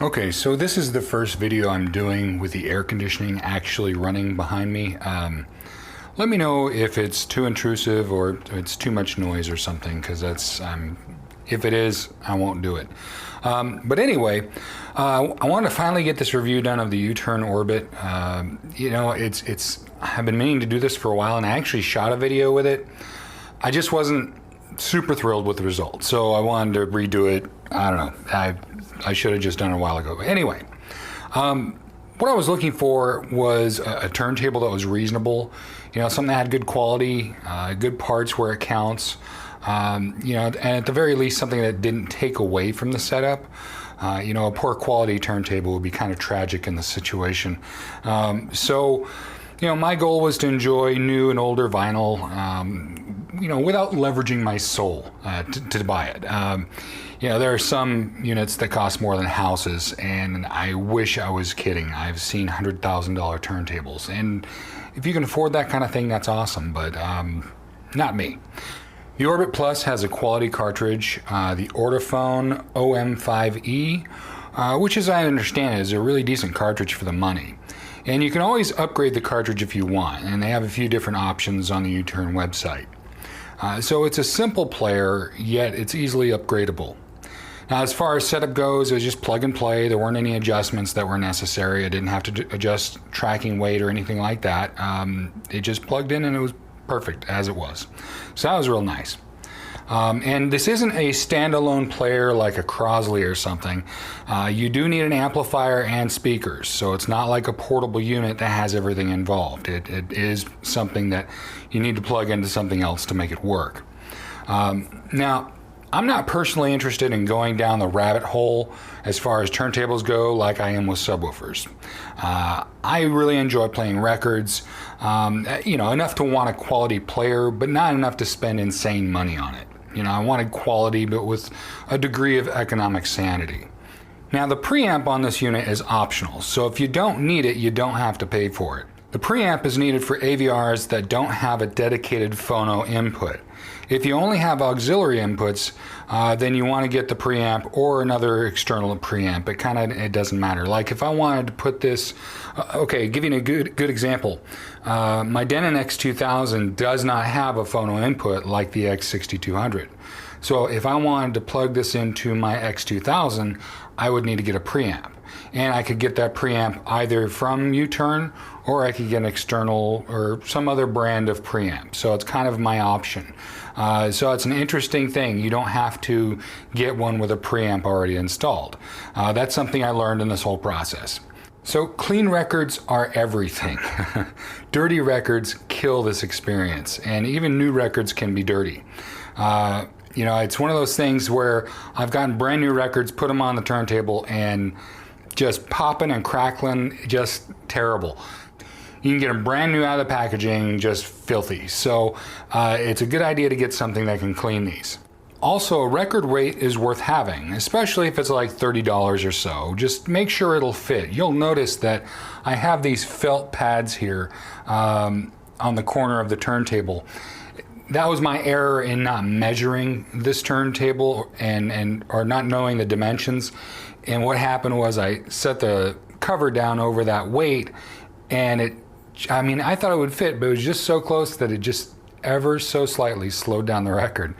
Okay, so this is the first video I'm doing with the air conditioning actually running behind me. Let me know if it's too intrusive or it's too much noise or something, because that's, if it is, I won't do it. But anyway, I want to finally get this review done of the U-turn Orbit. You know, I've been meaning to do this for a while, and I actually shot a video with it. I just wasn't super thrilled with the result, so I wanted to redo it. I don't know. I should have just done it a while ago. But anyway, what I was looking for was a turntable that was reasonable. You know, something that had good quality, good parts where it counts. You know, and at the very least, something that didn't take away from the setup. You know, a poor quality turntable would be kind of tragic in the situation. So, you know, my goal was to enjoy new and older vinyl, you know, without leveraging my soul to buy it. You know, there are some units that cost more than houses, and I wish I was kidding. I've seen $100,000 turntables, and if you can afford that kind of thing, that's awesome, but not me. The Orbit Plus has a quality cartridge, the Ortophone OM5E, which, as I understand, is a really decent cartridge for the money. And you can always upgrade the cartridge if you want, and they have a few different options on the U-turn website. So it's a simple player, yet it's easily upgradable. Now, as far as setup goes, it was just plug and play. There weren't any adjustments that were necessary. I didn't have to adjust tracking weight or anything like that. It just plugged in and it was perfect as it was. So that was real nice. And this isn't a standalone player like a Crosley or something. You do need an amplifier and speakers, so it's not like a portable unit that has everything involved. It is something that you need to plug into something else to make it work. Now, I'm not personally interested in going down the rabbit hole as far as turntables go like I am with subwoofers. I really enjoy playing records, you know, enough to want a quality player, but not enough to spend insane money on it. You know, I wanted quality, but with a degree of economic sanity. Now, the preamp on this unit is optional, so if you don't need it, you don't have to pay for it. The preamp is needed for AVRs that don't have a dedicated phono input. If you only have auxiliary inputs, then you want to get the preamp or another external preamp. It doesn't matter. Like if I wanted to put this, okay, giving a good example, my Denon X2000 does not have a phono input like the X6200. So if I wanted to plug this into my X2000, I would need to get a preamp. And I could get that preamp either from U-turn, or I could get an external or some other brand of preamp. So it's kind of my option. So it's an interesting thing. You don't have to get one with a preamp already installed. That's something I learned in this whole process. So clean records are everything. Dirty records kill this experience, and even new records can be dirty. You know, it's one of those things where I've gotten brand new records, put them on the turntable, and just popping and crackling, just terrible. You can get them brand new out of the packaging, just filthy. So it's a good idea to get something that can clean these. Also, a record weight is worth having, especially if it's like $30 or so. Just make sure it'll fit. You'll notice that I have these felt pads here on the corner of the turntable. That was my error in not measuring this turntable or not knowing the dimensions. And what happened was I set the cover down over that weight, and I thought it would fit, but it was just so close that it just ever so slightly slowed down the record.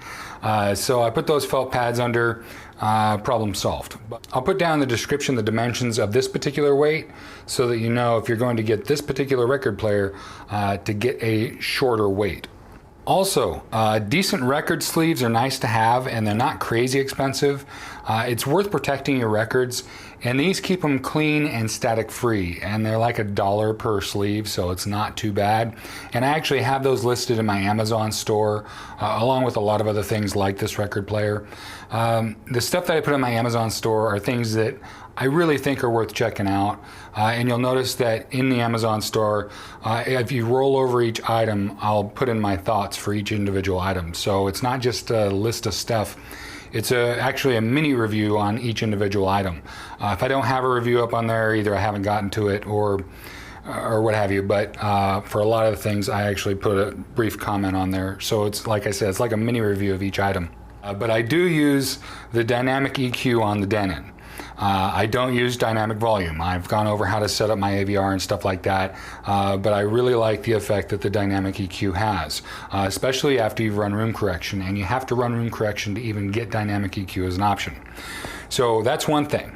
So I put those felt pads under, problem solved. I'll put down in the description the dimensions of this particular weight so that you know if you're going to get this particular record player to get a shorter weight. Also, decent record sleeves are nice to have, and they're not crazy expensive. It's worth protecting your records, and these keep them clean and static free, and they're like $1 per sleeve, so it's not too bad. And I actually have those listed in my Amazon store, along with a lot of other things like this record player. The stuff that I put in my Amazon store are things that I really think are worth checking out. And you'll notice that in the Amazon store, if you roll over each item, I'll put in my thoughts for each individual item. So it's not just a list of stuff. It's actually a mini review on each individual item. If I don't have a review up on there, either I haven't gotten to it or what have you, but for a lot of the things, I actually put a brief comment on there. So it's, like I said, it's like a mini review of each item. But I do use the dynamic EQ on the Denon. I don't use dynamic volume. I've gone over how to set up my AVR and stuff like that, but I really like the effect that the dynamic EQ has, especially after you've run room correction, and you have to run room correction to even get dynamic EQ as an option. So that's one thing.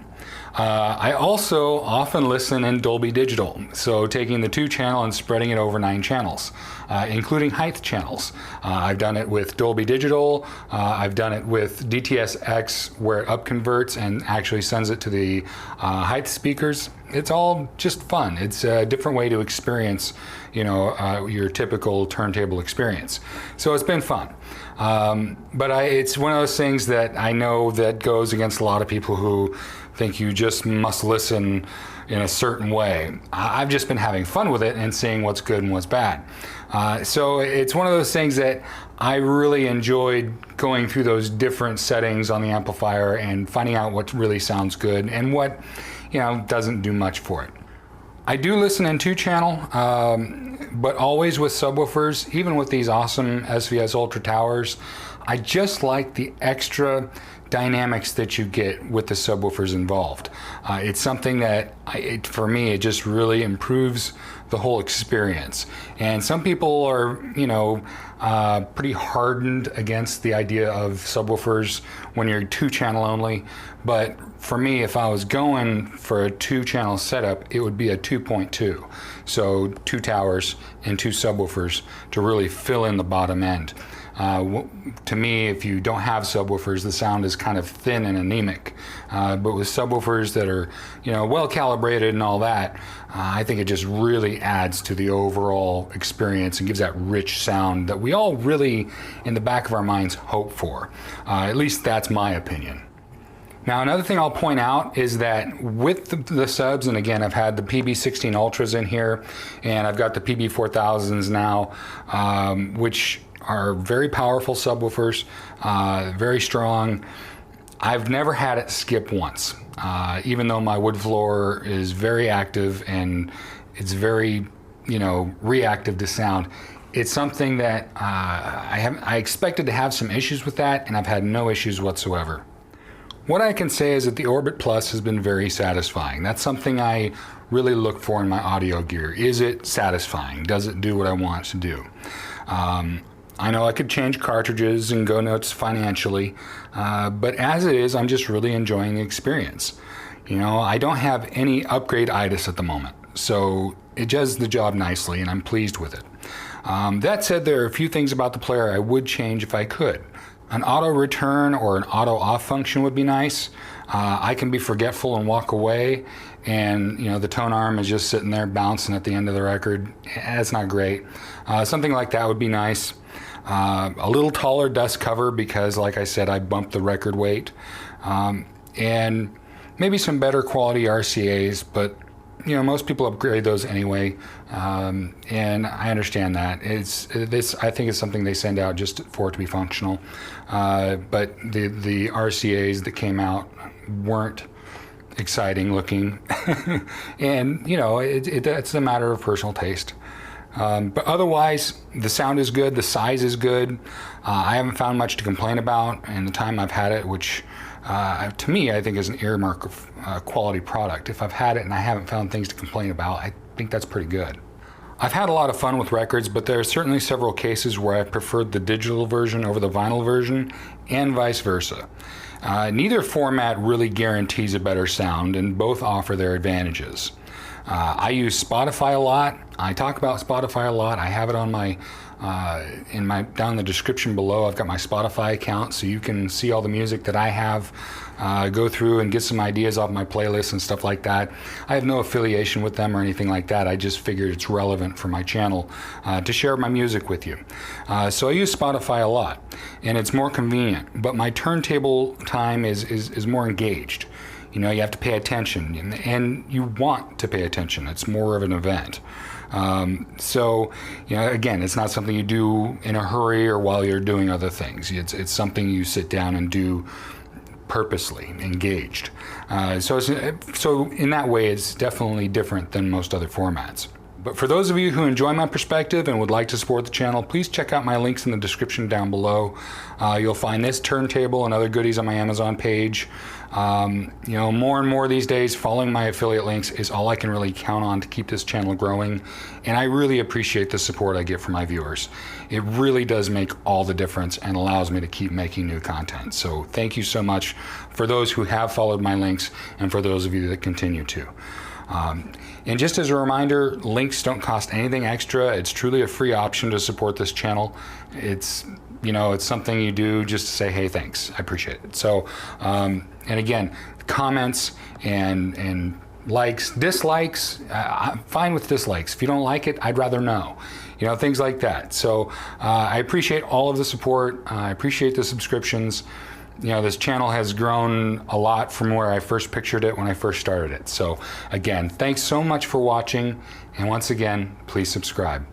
I also often listen in Dolby Digital, so taking the 2-channel and spreading it over 9 channels, including height channels. I've done it with Dolby Digital, I've done it with DTS-X, where it upconverts and actually sends it to the height speakers. It's all just fun. It's a different way to experience, your typical turntable experience. So it's been fun. But it's one of those things that I know that goes against a lot of people who think you just must listen in a certain way. I've just been having fun with it and seeing what's good and what's bad. So it's one of those things that I really enjoyed going through those different settings on the amplifier and finding out what really sounds good and what doesn't do much for it. I do listen in 2-channel, but always with subwoofers. Even with these awesome SVS Ultra towers, I just like the extra dynamics that you get with the subwoofers involved. It's something that, for me, it just really improves the whole experience. And some people are, pretty hardened against the idea of subwoofers when you're 2-channel only. But for me, if I was going for a 2-channel setup, it would be a 2.2. So 2 towers and 2 subwoofers to really fill in the bottom end. To me, if you don't have subwoofers, the sound is kind of thin and anemic. But with subwoofers that are, well calibrated and all that, I think it just really adds to the overall experience and gives that rich sound that we all really, in the back of our minds, hope for. At least that's my opinion. Now, another thing I'll point out is that with the subs, and again, I've had the PB16 Ultras in here, and I've got the PB4000s now, which are very powerful subwoofers, very strong. I've never had it skip once, even though my wood floor is very active and it's very, reactive to sound. It's something that I expected to have some issues with that, and I've had no issues whatsoever. What I can say is that the Orbit Plus has been very satisfying. That's something I really look for in my audio gear. Is it satisfying? Does it do what I want it to do? I know I could change cartridges and go nuts financially, but as it is, I'm just really enjoying the experience. I don't have any upgrade itis at the moment, so it does the job nicely, and I'm pleased with it. That said, there are a few things about the player I would change if I could. An auto return or an auto off function would be nice. I can be forgetful and walk away, and the tone arm is just sitting there bouncing at the end of the record. That's not great. Something like that would be nice. A little taller dust cover because, like I said, I bumped the record weight, and maybe some better quality RCAs, but most people upgrade those anyway, and I understand that. I think it's something they send out just for it to be functional, but the RCAs that came out weren't exciting looking, and it's a matter of personal taste. But otherwise, the sound is good, the size is good. I haven't found much to complain about in the time I've had it, which to me, I think is an earmark of quality product. If I've had it and I haven't found things to complain about, I think that's pretty good. I've had a lot of fun with records, but there are certainly several cases where I preferred the digital version over the vinyl version, and vice versa. Neither format really guarantees a better sound, and both offer their advantages. I use Spotify a lot. I talk about Spotify a lot. I have it on my down in the description below. I've got my Spotify account, so you can see all the music that I have, go through and get some ideas off my playlists and stuff like that. I have no affiliation with them or anything like that. I just figured it's relevant for my channel to share my music with you. So I use Spotify a lot, and it's more convenient, but my turntable time is more engaged. You have to pay attention, and you want to pay attention. It's more of an event. So, again, it's not something you do in a hurry or while you're doing other things. It's something you sit down and do purposely, engaged. So in that way, it's definitely different than most other formats. But for those of you who enjoy my perspective and would like to support the channel, please check out my links in the description down below. You'll find this turntable and other goodies on my Amazon page. You know, more and more these days, following my affiliate links is all I can really count on to keep this channel growing. And I really appreciate the support I get from my viewers. It really does make all the difference and allows me to keep making new content. So thank you so much for those who have followed my links and for those of you that continue to. And just as a reminder, links don't cost anything extra. It's truly a free option to support this channel. It's, you know, it's something you do just to say, hey, thanks, I appreciate it. So, and again, comments and likes, dislikes, I'm fine with dislikes. If you don't like it, I'd rather know. You know, things like that. So I appreciate all of the support. I appreciate the subscriptions. You know, this channel has grown a lot from where I first pictured it when I first started it. So again, thanks so much for watching. And once again, please subscribe.